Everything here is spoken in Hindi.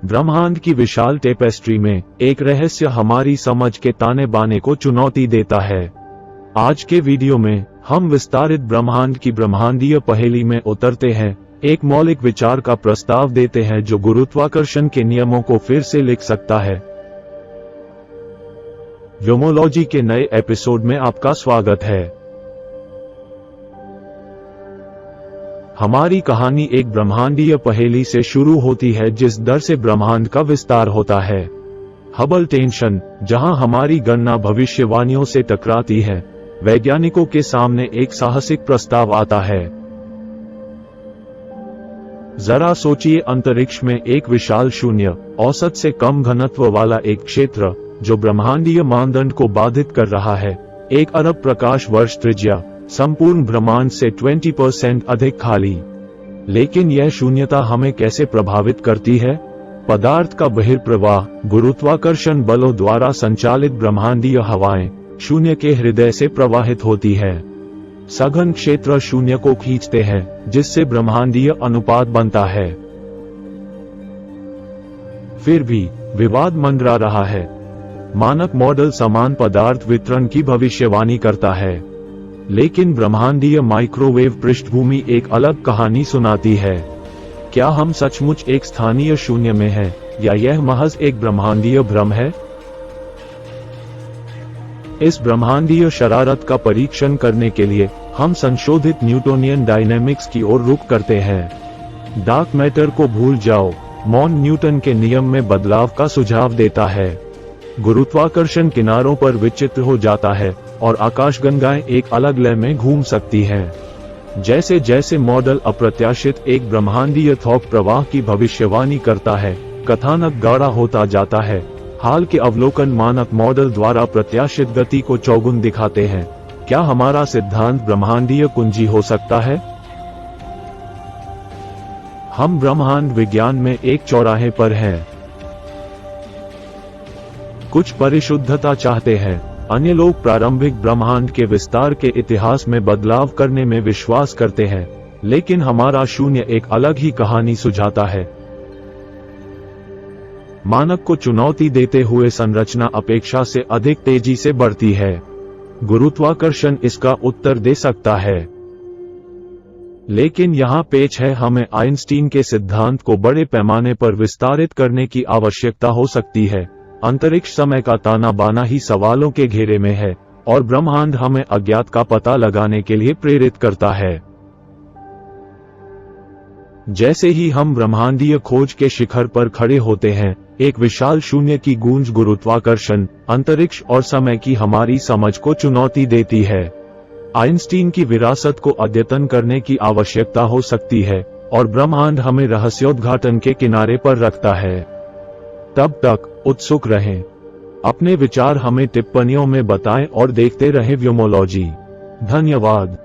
ब्रह्मांड की विशाल टेपेस्ट्री में एक रहस्य हमारी समझ के ताने बाने को चुनौती देता है। आज के वीडियो में हम विस्तारित ब्रह्मांड की ब्रह्मांडीय पहेली में उतरते हैं, एक मौलिक विचार का प्रस्ताव देते हैं जो गुरुत्वाकर्षण के नियमों को फिर से लिख सकता है। व्योमोलॉजी के नए एपिसोड में आपका स्वागत है। हमारी कहानी एक ब्रह्मांडीय पहेली से शुरू होती है जिस दर से ब्रह्मांड का विस्तार होता है। हबल टेंशन, जहां हमारी गणना भविष्यवाणियों से टकराती है, वैज्ञानिकों के सामने एक साहसिक प्रस्ताव आता है। जरा सोचिए, अंतरिक्ष में एक विशाल शून्य, औसत से कम घनत्व वाला एक क्षेत्र जो ब्रह्मांडीय मानदंड को बाधित कर रहा है। 1 अरब प्रकाश वर्ष त्रिज्या, संपूर्ण ब्रह्मांड से 20% अधिक खाली। लेकिन यह शून्यता हमें कैसे प्रभावित करती है? पदार्थ का बहिर्प्रवाह, गुरुत्वाकर्षण बलों द्वारा संचालित ब्रह्मांडीय हवाएं शून्य के हृदय से प्रवाहित होती है। सघन क्षेत्र शून्य को खींचते हैं, जिससे ब्रह्मांडीय अनुपात बनता है। फिर भी विवाद मंडरा रहा है। मानक मॉडल समान पदार्थ वितरण की भविष्यवाणी करता है, लेकिन ब्रह्मांडीय माइक्रोवेव पृष्ठभूमि एक अलग कहानी सुनाती है। क्या हम सचमुच एक स्थानीय शून्य में हैं, या यह महज एक ब्रह्मांडीय भ्रम है? इस ब्रह्मांडीय शरारत का परीक्षण करने के लिए हम संशोधित न्यूटोनियन डायनेमिक्स की ओर रुख करते हैं। डार्क मैटर को भूल जाओ, मॉन न्यूटन के नियम में बदलाव का सुझाव देता है। गुरुत्वाकर्षण किनारों पर विचित्र हो जाता है और आकाशगंगाएं एक अलग लय में घूम सकती हैं। जैसे जैसे मॉडल अप्रत्याशित एक ब्रह्मांडीय थोक प्रवाह की भविष्यवाणी करता है, कथानक गाढ़ा होता जाता है। हाल के अवलोकन मानक मॉडल द्वारा प्रत्याशित गति को चौगुन दिखाते हैं। क्या हमारा सिद्धांत ब्रह्मांडीय कुंजी हो सकता है? हम ब्रह्मांड विज्ञान में एक चौराहे पर हैं। कुछ परिशुद्धता चाहते हैं, अन्य लोग प्रारंभिक ब्रह्मांड के विस्तार के इतिहास में बदलाव करने में विश्वास करते हैं। लेकिन हमारा शून्य एक अलग ही कहानी सुझाता है। मानक को चुनौती देते हुए संरचना अपेक्षा से अधिक तेजी से बढ़ती है। गुरुत्वाकर्षण इसका उत्तर दे सकता है। लेकिन यहाँ पेच है, हमें आइंस्टीन के सिद्धांत को बड़े पैमाने पर विस्तारित करने की आवश्यकता हो सकती है। अंतरिक्ष समय का ताना बाना ही सवालों के घेरे में है, और ब्रह्मांड हमें अज्ञात का पता लगाने के लिए प्रेरित करता है। जैसे ही हम ब्रह्मांडीय खोज के शिखर पर खड़े होते हैं, एक विशाल शून्य की गूंज गुरुत्वाकर्षण, अंतरिक्ष और समय की हमारी समझ को चुनौती देती है। आइंस्टीन की विरासत को अद्यतन करने की आवश्यकता हो सकती है, और ब्रह्मांड हमें रहस्योद्घाटन के किनारे पर रखता है। तब तक उत्सुक रहें। अपने विचार हमें टिप्पणियों में बताएं और देखते रहें व्योमोलॉजी। धन्यवाद।